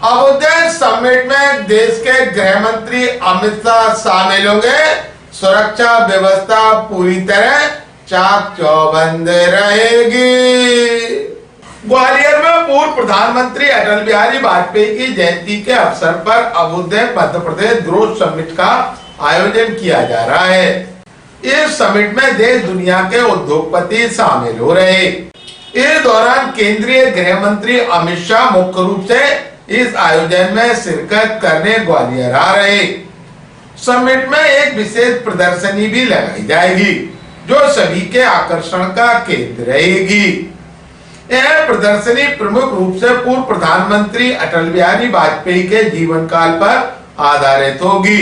Ayodhya summit में देश के गृह मंत्री अमित शाह शामिल होंगे। सुरक्षा व्यवस्था पूरी तरह चाक चौबंद रहेगी। ग्वालियर में पूर्व प्रधानमंत्री अटल बिहारी वाजपेयी की जयंती के अवसर पर अयोध्या मध्य प्रदेश ग्रोथ समिट का आयोजन किया जा रहा है। इस समिट में देश दुनिया के उद्योगपति शामिल हो रहे। इस दौरान केंद्रीय गृह मंत्री अमित शाह मुख्य रूप से इस आयोजन में शिरकत करने ग्वालियर आ रहे। समिट में एक विशेष प्रदर्शनी भी लगाई जाएगी जो सभी के आकर्षण का केंद्र रहेगी। यह प्रदर्शनी प्रमुख रूप से पूर्व प्रधानमंत्री अटल बिहारी वाजपेयी के जीवन काल पर आधारित होगी।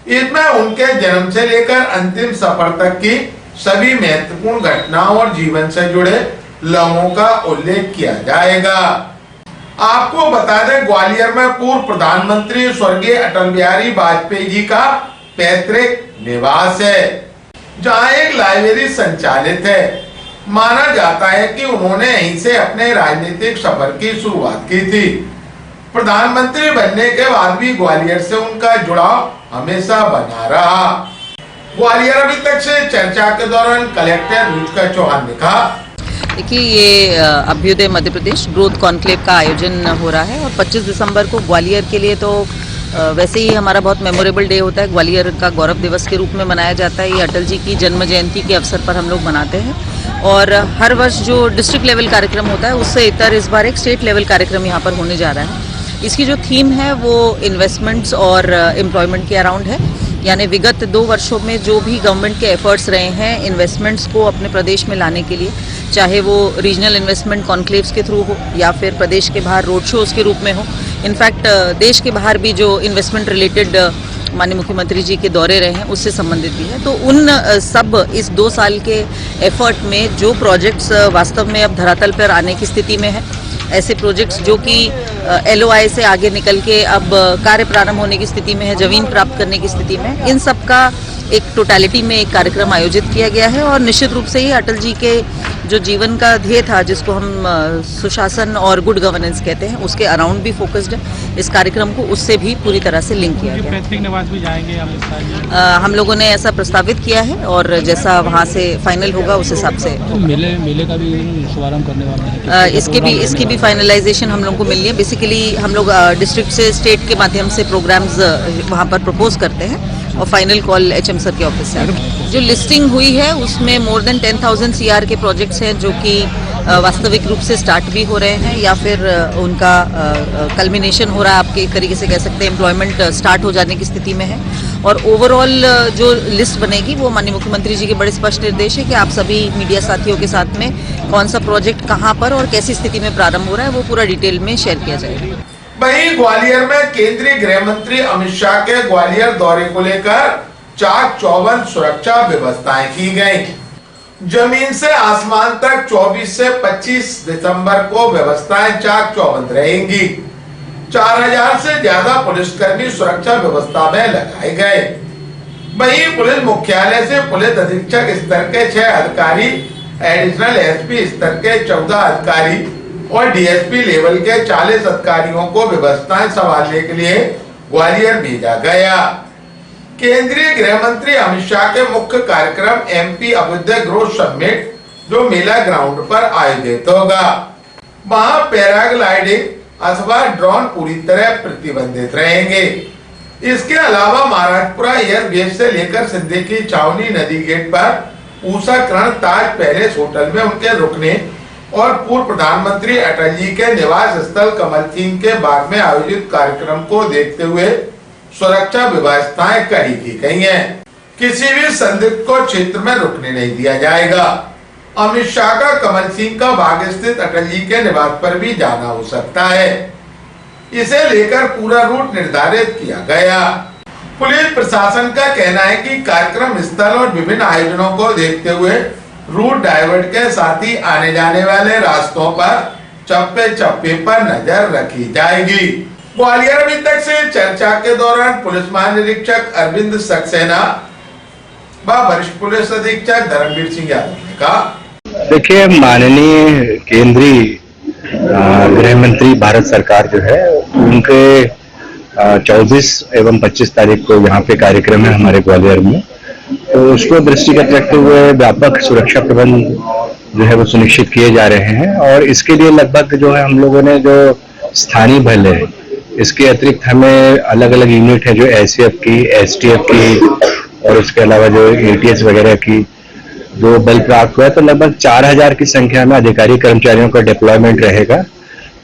इसमें उनके जन्म से लेकर अंतिम सफर तक की सभी महत्वपूर्ण घटनाओं और जीवन से जुड़े लम्हों का उल्लेख किया जाएगा। आपको बता दें, ग्वालियर में पूर्व प्रधानमंत्री स्वर्गीय अटल बिहारी वाजपेयी जी का पैतृक निवास है, जहां एक लाइब्रेरी संचालित है। माना जाता है कि उन्होंने यहीं से अपने राजनीतिक सफर की शुरुआत की थी। प्रधानमंत्री बनने के बाद भी ग्वालियर से उनका जुड़ाव हमेशा बना रहा। ग्वालियर अभी तक से चर्चा के दौरान कलेक्टर रुचिका चौहान ने कहा, देखिए ये अभ्युदय मध्य प्रदेश ग्रोथ कॉन्क्लेव का आयोजन हो रहा है और 25 दिसंबर को ग्वालियर के लिए तो वैसे ही हमारा बहुत मेमोरेबल डे होता है। ग्वालियर का गौरव दिवस के रूप में मनाया जाता है। ये अटल जी की जन्म जयंती के अवसर पर हम लोग मनाते हैं और हर वर्ष जो डिस्ट्रिक्ट लेवल कार्यक्रम होता है उससे इतर इस बार एक स्टेट लेवल कार्यक्रम यहाँ पर होने जा रहा है। इसकी जो थीम है वो इन्वेस्टमेंट्स और एम्प्लॉयमेंट के अराउंड है। यानी विगत 2 वर्षों में जो भी गवर्नमेंट के एफर्ट्स रहे हैं इन्वेस्टमेंट्स को अपने प्रदेश में लाने के लिए, चाहे वो रीजनल इन्वेस्टमेंट कॉन्क्लेव्स के थ्रू हो या फिर प्रदेश के बाहर रोड शोज के रूप में हो। इनफैक्ट देश के बाहर भी जो इन्वेस्टमेंट रिलेटेड माननीय मुख्यमंत्री जी के दौरे रहे हैं उससे संबंधित भी है। तो उन सब इस 2 साल के एफर्ट में जो प्रोजेक्ट्स वास्तव में अब धरातल पर आने की स्थिति में है, ऐसे प्रोजेक्ट्स जो कि LOI से आगे निकल के अब कार्य प्रारंभ होने की स्थिति में है, जमीन प्राप्त करने की स्थिति में, इन सब का एक टोटालिटी में एक कार्यक्रम आयोजित किया गया है। और निश्चित रूप से ही अटल जी के जो जीवन का ध्येय था, जिसको हम सुशासन और गुड गवर्नेंस कहते हैं, उसके अराउंड भी फोकस्ड है। इस कार्यक्रम को उससे भी पूरी तरह से लिंक किया गया। पैतृक निवास भी जाएंगे हम लोगों ने ऐसा प्रस्तावित किया है और जैसा वहाँ से फाइनल होगा उस हिसाब से तो मेले का भी शुभारंभ करने वाले हैं। इसकी भी फाइनलाइजेशन हम लोग को मिली है। बेसिकली हम लोग डिस्ट्रिक्ट से स्टेट के माध्यम से प्रोग्राम्स वहाँ पर प्रपोज करते हैं और फाइनल कॉल HM सर के ऑफिस से। जो लिस्टिंग हुई है उसमें मोर देन 10,000 CR के प्रोजेक्ट्स हैं जो कि वास्तविक रूप से स्टार्ट भी हो रहे हैं या फिर उनका कल्मिनेशन हो रहा है। आपके एक तरीके से कह सकते हैं एम्प्लॉयमेंट स्टार्ट हो जाने की स्थिति में है। और ओवरऑल जो लिस्ट बनेगी वो माननीय मुख्यमंत्री जी के बड़े स्पष्ट निर्देश है कि आप सभी मीडिया साथियों के साथ में कौन सा प्रोजेक्ट कहाँ पर और कैसी स्थिति में प्रारंभ हो रहा है वो पूरा डिटेल में शेयर किया जाएगा। वहीं ग्वालियर में केंद्रीय गृह मंत्री अमित शाह के ग्वालियर दौरे को लेकर चाक चौबंद सुरक्षा व्यवस्थाएं की गयी। जमीन से आसमान तक 24 से 25 दिसंबर को व्यवस्थाएं चाक चौबंद रहेंगी। 4000 से ज्यादा पुलिसकर्मी सुरक्षा व्यवस्था में लगाए गए। वहीं पुलिस मुख्यालय से पुलिस अधीक्षक स्तर के 6 अधिकारी, एडिशनल SP स्तर के 14 अधिकारी और DSP लेवल के 40 अधिकारियों को व्यवस्थाएं संभालने के लिए ग्वालियर भेजा गया। केंद्रीय गृह मंत्री अमित शाह के मुख्य कार्यक्रम MP अभ्युदय ग्रोथ समिट जो मेला ग्राउंड पर आयोजित होगा, वहां पैराग्लाइडिंग अथवा ड्रोन पूरी तरह प्रतिबंधित रहेंगे। इसके अलावा महाराजपुरा एयरबेस से लेकर सिद्दीकी छावनी नदी गेट पर ऊषाकरण ताज पैलेस होटल में उनके रुकने और पूर्व प्रधानमंत्री अटल जी के निवास स्थल कमल सिंह के बाग में आयोजित कार्यक्रम को देखते हुए सुरक्षा व्यवस्थाएं कड़ी की गई हैं। किसी भी संदिग्ध को क्षेत्र में रुकने नहीं दिया जाएगा। अमित शाह का कमल सिंह का बाग स्थित अटल जी के निवास पर भी जाना हो सकता है। इसे लेकर पूरा रूट निर्धारित किया गया। पुलिस प्रशासन का कहना है कि कार्यक्रम स्थल और विभिन्न आयोजनों को देखते हुए रूट डाइवर्ट के साथ ही आने जाने वाले रास्तों पर चप्पे चप्पे पर नजर रखी जाएगी। ग्वालियर अभी तक से चर्चा के दौरान पुलिस महानिरीक्षक अरविंद सक्सेना व वरिष्ठ पुलिस अधीक्षक धर्मवीर सिंह यादव ने कहा, देखिए माननीय केंद्रीय गृह मंत्री भारत सरकार जो है उनके 24 एवं 25 तारीख को यहाँ पे कार्यक्रम है हमारे ग्वालियर में, तो उसको दृष्टिगत रखते हुए व्यापक सुरक्षा प्रबंध जो है वो सुनिश्चित किए जा रहे हैं। और इसके लिए लगभग जो है हम लोगों ने जो स्थानीय बल है, इसके अतिरिक्त हमें अलग अलग यूनिट है जो एसएफ की, एसटीएफ की और उसके अलावा जो एटीएस वगैरह की जो बल प्राप्त हुआ है, तो लगभग 4000 की संख्या में अधिकारी कर्मचारियों का डिप्लॉयमेंट रहेगा।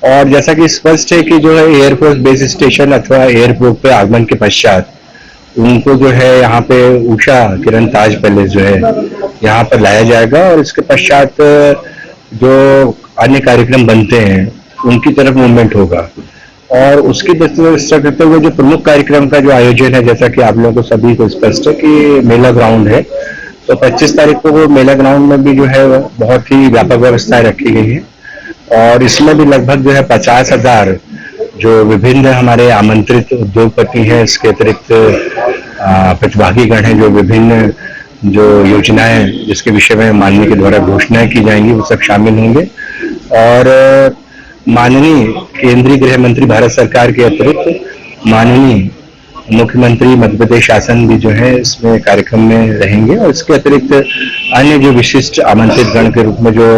और जैसा कि स्पष्ट है कि जो है एयरफोर्स बेस स्टेशन अथवा एयरपोर्ट पे आगमन के पश्चात उनको जो है यहाँ पे उषा किरण ताज पैलेस जो है यहाँ पर लाया जाएगा और इसके पश्चात जो अन्य कार्यक्रम बनते हैं उनकी तरफ मूवमेंट होगा। और उसकी दृष्टि करते हुए जो प्रमुख कार्यक्रम का जो आयोजन है, जैसा कि आप लोगों को सभी को स्पष्ट है कि मेला ग्राउंड है, तो 25 तारीख को वो मेला ग्राउंड में भी जो है बहुत ही व्यापक व्यवस्थाएं रखी गई है। और इसमें भी लगभग जो है 50,000 जो विभिन्न हमारे आमंत्रित उद्योगपति हैं, इसके अतिरिक्त प्रतिभागीगण हैं, जो विभिन्न जो योजनाएं जिसके विषय में माननीय के द्वारा घोषणाएं की जाएंगी वो सब शामिल होंगे। और माननीय केंद्रीय गृह मंत्री भारत सरकार के अतिरिक्त माननीय मुख्यमंत्री मध्य प्रदेश शासन भी जो है इसमें कार्यक्रम में रहेंगे। और इसके अतिरिक्त अन्य जो विशिष्ट आमंत्रित गण के रूप में जो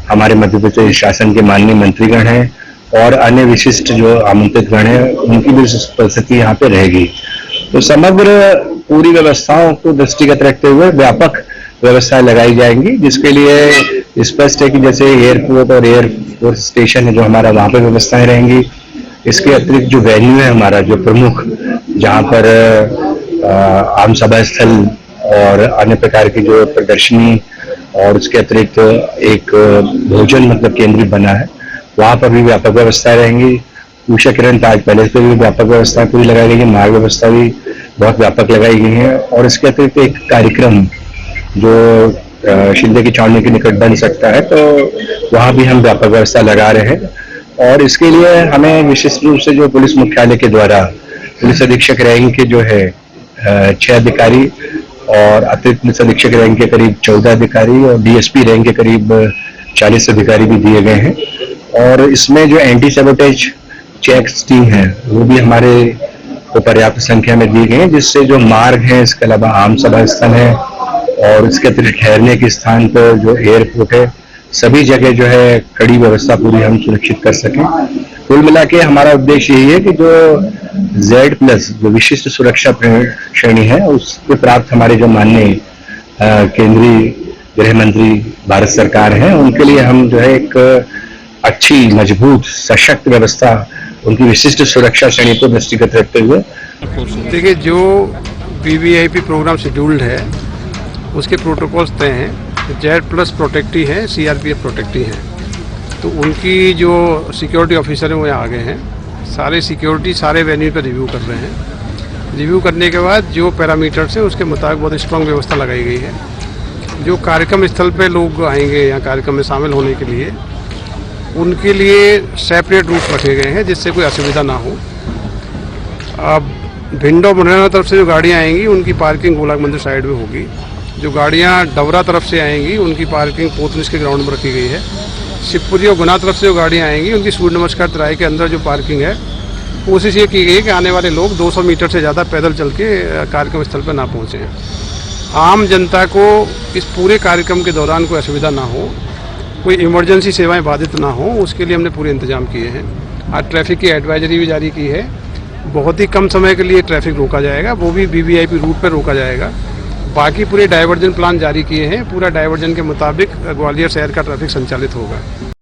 हमारे मध्य प्रदेश शासन के माननीय मंत्रीगण हैं और अन्य विशिष्ट जो आमंत्रित गण हैं उनकी भी उपस्थिति यहाँ पे रहेगी। तो समग्र पूरी व्यवस्थाओं को दृष्टिगत रखते हुए व्यापक व्यवस्थाएं लगाई जाएंगी, जिसके लिए स्पष्ट है कि जैसे एयरपोर्ट और एयरफोर्स स्टेशन है जो हमारा, वहां पर व्यवस्थाएं रहेंगी। इसके अतिरिक्त जो वेन्यू है हमारा जो प्रमुख, जहां पर आम सभा स्थल और अन्य प्रकार की जो प्रदर्शनी और उसके अतिरिक्त एक भोजन मतलब केंद्र बना है, वहां पर भी व्यापक व्यवस्थाएं रहेंगी। उषा किरण ताज पैलेस पर भी व्यापक व्यवस्थाएं पूरी लगाई गई है, मार्ग व्यवस्था भी बहुत व्यापक लगाई गई है। और इसके अतिरिक्त एक कार्यक्रम जो शिंदे की छावनी के निकट बन सकता है, तो वहां भी हम व्यापक व्यवस्था लगा रहे हैं। और इसके लिए हमें विशिष्ट रूप से जो पुलिस मुख्यालय के द्वारा पुलिस अधीक्षक रैंक के जो है 6 अधिकारी और अतिरिक्त पुलिस अधीक्षक रैंक के करीब 14 अधिकारी और डीएसपी रैंक के करीब 40 अधिकारी भी दिए गए हैं। और इसमें जो एंटी सैबोटेज चेक्स टीम है वो भी हमारे को पर्याप्त संख्या में दी गई है, जिससे जो मार्ग है, इसके अलावा आम सभा स्थल है और इसके अतिरिक्त ठहरने के स्थान पर जो एयरपोर्ट है, सभी जगह जो है कड़ी व्यवस्था पूरी हम सुनिश्चित कर सकें। कुल मिला के हमारा उद्देश्य यही है कि जो Z+ जो विशिष्ट सुरक्षा श्रेणी है उसके प्राप्त हमारे जो माननीय केंद्रीय गृह मंत्री भारत सरकार है, उनके लिए हम जो है एक अच्छी मजबूत सशक्त व्यवस्था उनकी विशिष्ट सुरक्षा श्रेणी को दृष्टिगत रखते हुए। देखिए, जो VVIP प्रोग्राम शेड्यूल्ड है उसके प्रोटोकॉल्स तय हैं। Z+ प्रोटेक्टी है, CRPF प्रोटेक्टी है, तो उनकी जो सिक्योरिटी ऑफिसर हैं वो यहाँ आ गए हैं। सारे सिक्योरिटी सारे वेन्यू पर रिव्यू कर रहे हैं। रिव्यू करने के बाद जो पैरामीटर्स हैं उसके मुताबिक बहुत स्ट्रॉन्ग व्यवस्था लगाई गई है। जो कार्यक्रम स्थल पे लोग आएंगे या कार्यक्रम में शामिल होने के लिए, उनके लिए सेपरेट रूट रखे गए हैं जिससे कोई असुविधा ना हो। अब भिंडो मुरैना तरफ से जो गाड़ियाँ आएंगी उनकी पार्किंग गोलाक मंदिर साइड में होगी। जो गाड़ियाँ डवरा तरफ से आएंगी उनकी पार्किंग पोतनिस के ग्राउंड में रखी गई है। शिवपुरी और गुना तरफ से जो गाड़ियाँ आएंगी उनकी सूर्य नमस्कार तराई के अंदर जो पार्किंग है, कोशिश ये की गई है कि आने वाले लोग 200 मीटर से ज़्यादा पैदल चल के कार्यक्रम स्थल पर ना पहुँचें। आम जनता को इस पूरे कार्यक्रम के दौरान कोई असुविधा ना हो, कोई इमरजेंसी सेवाएं बाधित ना हो, उसके लिए हमने पूरे इंतजाम किए हैं। आज ट्रैफिक की एडवाइजरी भी जारी की है। बहुत ही कम समय के लिए ट्रैफिक रोका जाएगा, वो भी VVIP रूट पर रोका जाएगा। बाकी पूरे डाइवर्जन प्लान जारी किए हैं। पूरा डाइवर्जन के मुताबिक ग्वालियर शहर का ट्रैफिक संचालित होगा।